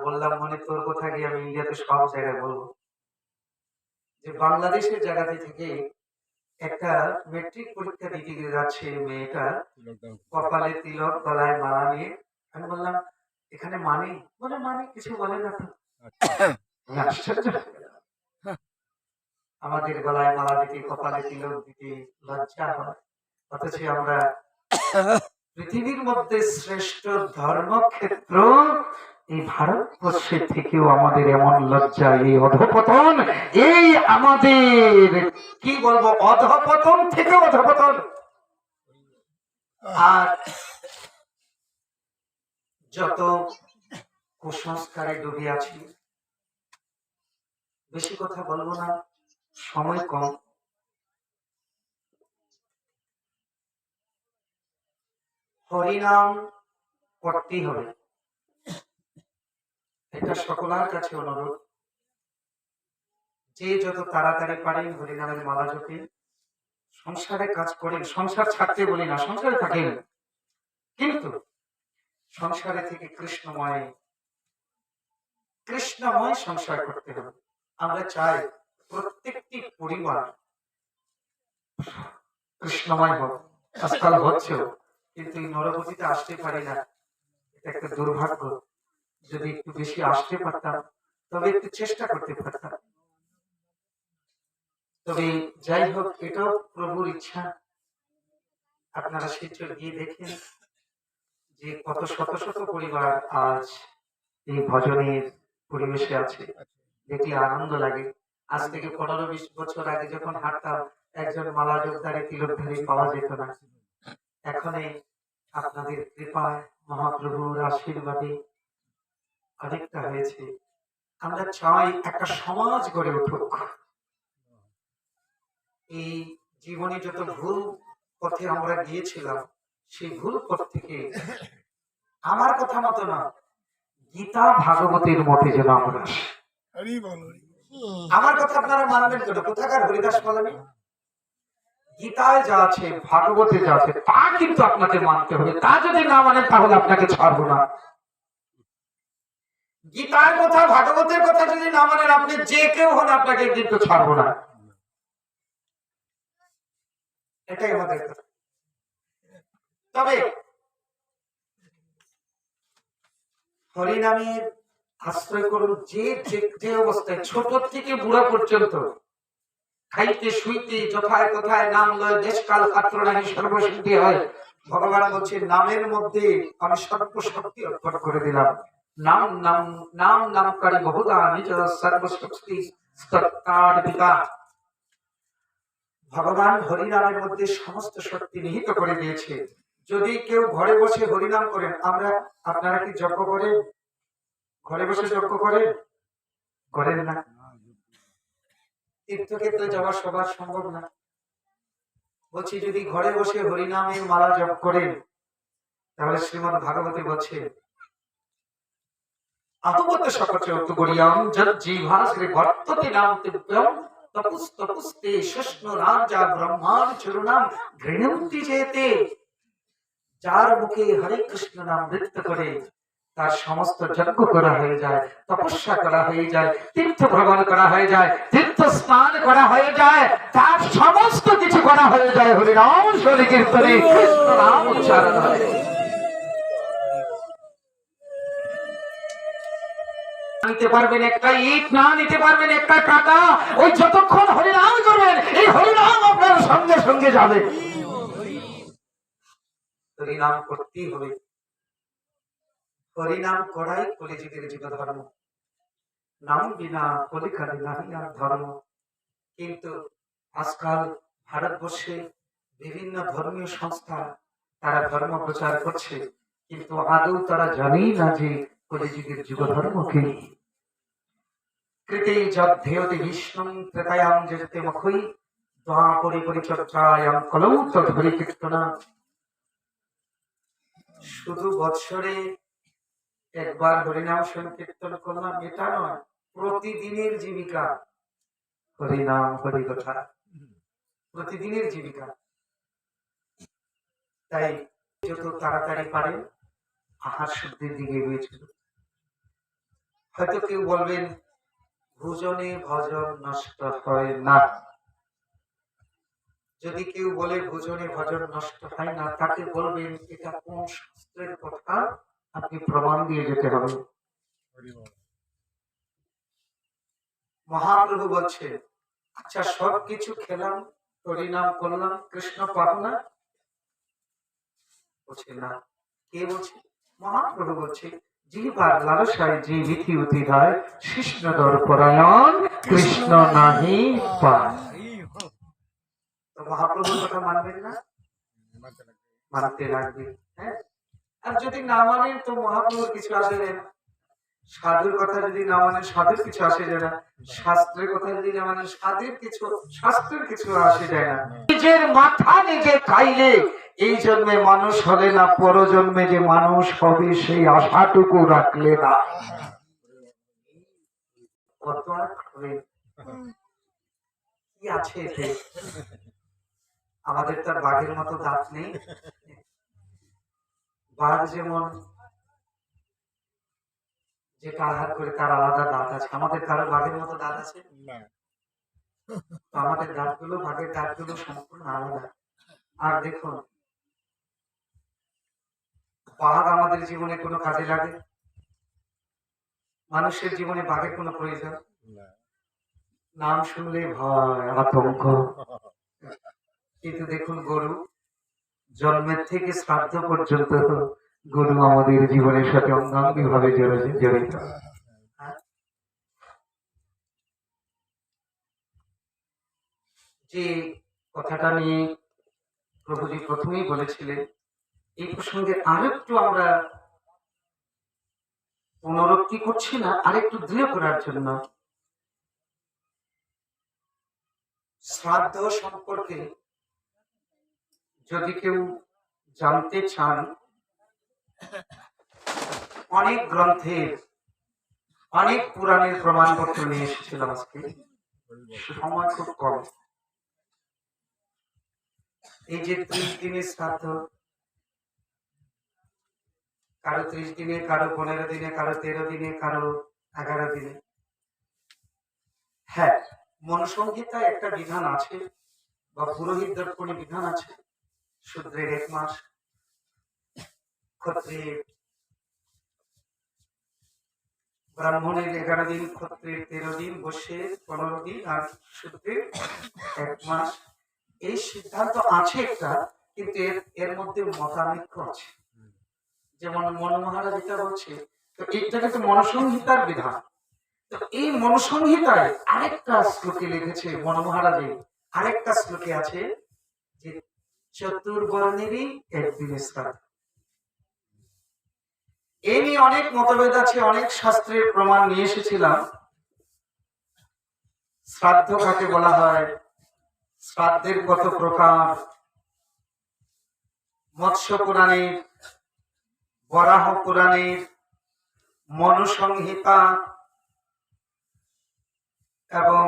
বললাম মনে তোর কথা গিয়ে আমি ইন্ডিয়াতে সব জায়গায় বলবো যে বাংলাদেশের জায়গাতে থেকে একটা মেট্রিক পরীক্ষা দিতে যাচ্ছে মেয়েটা, কপালে তিলক গলায় মালা নিয়ে। আমি বললাম এখানে মানে বলে মানে কিছু বলে না তো। আমি আশ্চর্য হয়ে গেলাম। আমাদের গলায় মালা দিতে কপালে তিলক দিতে লজ্জা হয়, অথচ আমরা পৃথিবীর মধ্যে শ্রেষ্ঠ ধর্মক্ষেত্র এই ভারতবর্ষের থেকেও আমাদের এমন লজ্জা, এই অধঃপতন, এই আমাদের কি বলবো অধঃপতন থেকে অধঃপতন। আর যত কুসংস্কারে ডুবে আছি, বেশি কথা বলবো না, সময় কম। হরিনাম করতেই হবে, এটা সকলের কাছে অনুরোধ। যে যত তাড়াতাড়ি পারেন হরিনামের মালা জপে সংসারে কাজ করেন। সংসার ছাড়তে বলি না, সংসারে থাকেন, কিন্তু সংসারে থেকে কৃষ্ণময় কৃষ্ণময় সংসার করতে হবে। আমরা চাই প্রত্যেকটি পরিবার কৃষ্ণময় হোক। আজকাল হচ্ছেও, কিন্তু এই নরপতিতে আসতে পারি না, এটা একটা দুর্ভাগ্য। যদি একটু বেশি আসতে পারতাম, তবে একটু চেষ্টা করতে পারতাম। তবে যাই হোক, এটাও প্রভুর ইচ্ছা। আপনারা শিলচর গিয়ে দেখেন যে কত শত শত পরিবার আজ এই ভজনের পরিবেশে আছে, দেখলে আনন্দ লাগে। আজ থেকে 15-20 বছর আগে যখন হাঁটতাম, একজন মালা জপধারী তিলকধারী পাওয়া যেত না। এখন আপনাদের কৃপায়, মহাপ্রভুর আশীর্বাদে অনেকটা হয়েছে। আমরা চাই একটা সমাজ গড়ে উঠুক। এই জীবনে যত ভুল পথে আমরা গিয়েছিলাম, সেই ভুল পথ থেকে আমার কথা মতো না, গীতা ভাগবতের মতে যেন আমরা আসি। আমার কথা আপনারা মানবেন কেন? কোথাকার হরিদাস পালামি? গীতায় যা আছে, ভাগবতে যা আছে, তা কিন্তু আপনাকে মানতে হবে। তা যদি না মানেন, তাহলে আপনাকে ছাড়বো না। গীতার কথা, ভাগবতের কথা যদি না মানেন, আপনি যে কেউ হন, আপনাকে কিন্তু ছাড়বো না। এটাই আমাদের কথা। তবে হরিনামের আশ্রয় করুন। যে অবস্থায়, ছোট থেকে বুড়া পর্যন্ত, খাইতে শুইতে যথায় তথায় নাম লয়, দেশকাল পাত্র নাহি সর্বসিদ্ধি হয়। ভগবান বলছেন নামের মধ্যে আমি সর্বশক্তি অর্পণ করে দিলাম। নাম নাম নাম নামকারী বহুদা নিজ সর্বশক্তি স্তত্কার পিতা। ভগবান হরিনামের মধ্যে সমস্ত শক্তি নিহিত করে দিয়েছে। যদি কেউ ঘরে বসে হরিনাম করেন, আপনারা কি যজ্ঞ করেন? ঘরে বসে যজ্ঞ করেন না? তীর্থক্ষেত্রে যাওয়া সবার সম্ভব না। বলছি যদি ঘরে বসে হরিনামের মালা জপ করেন, তাহলে শ্রীমদ্ ভাগবতে বলছে আহবত সকচৌত গরিয়াম যজ্জিভাশ্রী বর্ততে নাম তিব্যম তপুস্তপুস্তে শুষ্ণ রাজা ব্রহ্মার চরুণাম ঘৃণন্তি যেতে। যার মুখে হরে কৃষ্ণ নাম নৃত্য করে, তার সমস্ত যজ্ঞ করা হয়ে যায়, তপস্যা করা হয়ে যায়, তীর্থ ভ্রমণ করা হয়ে যায়, তীর্থ স্নান করা হয়ে যায়, তার সমস্ত কিছু করা হয়ে যায় হরিনাম হরি কীর্তনে, কৃষ্ণ নাম উচ্চারণ হয়। নিতে পারবেন একটা ইট, না নিতে পারবেন একটা টাকা। ওই যতক্ষণ হরিনাম করবেন, এই হরিনাম আপনার সঙ্গে সঙ্গে যাবে। হরিনাম করতেই হবে। হরিনাম করাই কলিযুগের যুগ ধর্ম। নাম বিনা কলিকালে নাহি আর ধর্ম। কিন্তু আজকাল ভারতবর্ষে বিভিন্ন ধর্মীয় সংস্থা, তারা ধর্ম প্রচার করছে, কিন্তু আদৌ তারা জানেই না যে কলিযুগের যুগ ধর্ম কি। কৃতে যদ্ধেয়তে বিষ্ণুং ত্রেতায়াং যজতে মখৈ দ্বাপরে পরিচর্যায়াং কলৌ তদ্হরি কীর্তনা। শুধু বৎসরে একবার হরিনাম সংকীর্তন করলাম এটা নয়, প্রতিদিনের জীবিকা হরিনাম হরিকথা, প্রতিদিনের জীবিকা। তাই যত তাড়াতাড়ি পারেন আহার শুদ্ধির দিকে এগিয়ে চলুন। হয়তো কেউ বলবেন ভোজনে ভজন নষ্ট হয় না। যদি কেউ বলে ভোজনে ভজন নষ্ট হয় না, তাকে বলবেন এটা কোন শাস্ত্রের কথা, আপনি প্রমাণ দিয়ে যেতে হবে। মহাপ্রভু বলছে, আচ্ছা সবকিছু খেলাম, হরিনাম করলাম, কৃষ্ণ পাব না? বলছে না। কে বলছে? মহাপ্রভু বলছে, জিহ্বার লালসায় যে রীতি অতি হয়, কৃষ্ণদর পরায়ণ কৃষ্ণ নাহি পায়। তো মহাপ্রভুর কথা মানবেন না? মানতে লাগবে। হ্যাঁ, আর যদি না মানেন তো মহাপ্রভুর কিছু আসে যায় না। সাধুর কথা যদি না মানেন, সাধুর কিছু আসে যায় না। শাস্ত্রের কথা যদি না মানেন, শাস্ত্রের কিছু আসে যায় না। নিজের মাথা নিজে খাইলে এই জন্মে মানুষ হলে না, পরজন্মে যে মানুষ হবে সেই আশাটুকু রাখলে না। কত আর হবে? কি আছে এতে? আমাদের তার বাঘের মতো দাঁত নেই। বাঘ যেমন যেটা আহার করে তার আলাদা দাঁত আছে, আমাদের কারো বাঘের মতো দাঁত আছে? আমাদের দাঁতগুলো, বাঘের দাঁতগুলো সম্পূর্ণ আলাদা। আর দেখুন, বাঘ আমাদের জীবনে কোনো কাজে লাগে? মানুষের জীবনে বাঘের কোনো প্রয়োজন? নাম শুনলে ভয়, আতঙ্ক। কিন্তু দেখুন, গরু জন্মের থেকে শ্রাদ্ধ পর্যন্ত গরু আমাদের জীবনের সাথে অঙ্গাঙ্গি ভাবে জড়িত। যে কথাটা নিয়ে প্রভুজি প্রথমেই বলেছিলেন, এই প্রসঙ্গে আরেকটু আমরা পুনরুক্তি করছি না, আরেকটু দৃঢ় করার জন্য। শ্রাদ্ধ সম্পর্কে যদি কেউ জানতে চান, অনেক গ্রন্থের, অনেক পুরাণের প্রমাণপত্র নিয়ে এসেছিলাম আজকে, সময় খুব কম। এই যে 30 দিনের শ্রাদ্ধ, কারো 30 দিনে, কারো 15 দিনে, কারো 13 দিনে, কারো 11 দিনে। হ্যাঁ, মনুসংহিতায় একটা বিধান আছে, বা পুরোহিত দর্পণে বিধান আছে, শূদ্রের 1 মাস, ক্ষত্রিয়ের, ব্রাহ্মণের 11 দিন, ক্ষত্রিয়ের 13 দিন, বৈশ্যের 15 দিন, আর শূদ্রের 1 মাস। এই সিদ্ধান্ত আছে একটা, কিন্তু এর মধ্যে মতানৈক্য আছে। যেমন মন মহারাজ যেটা বলছে, তো এইটা কিন্তু মনুসংহিতার বিধান। তো এই মনুসংহিতায় আরেকটা শ্লোকে লিখেছে, মন মহারাজের আরেকটা শ্লোকে আছে যে চতুর্বর্ণেরই একদিনের শ্রাদ্ধ। এই নিয়ে অনেক মতভেদ আছে, অনেক শাস্ত্রের প্রমাণ নিয়ে এসেছিলাম। শ্রাদ্ধ কাকে বলা হয়, শ্রাদ্ধের কত প্রকার, মৎস্য পুরাণের, বরাহ পুরাণের, মনুসংহিতা এবং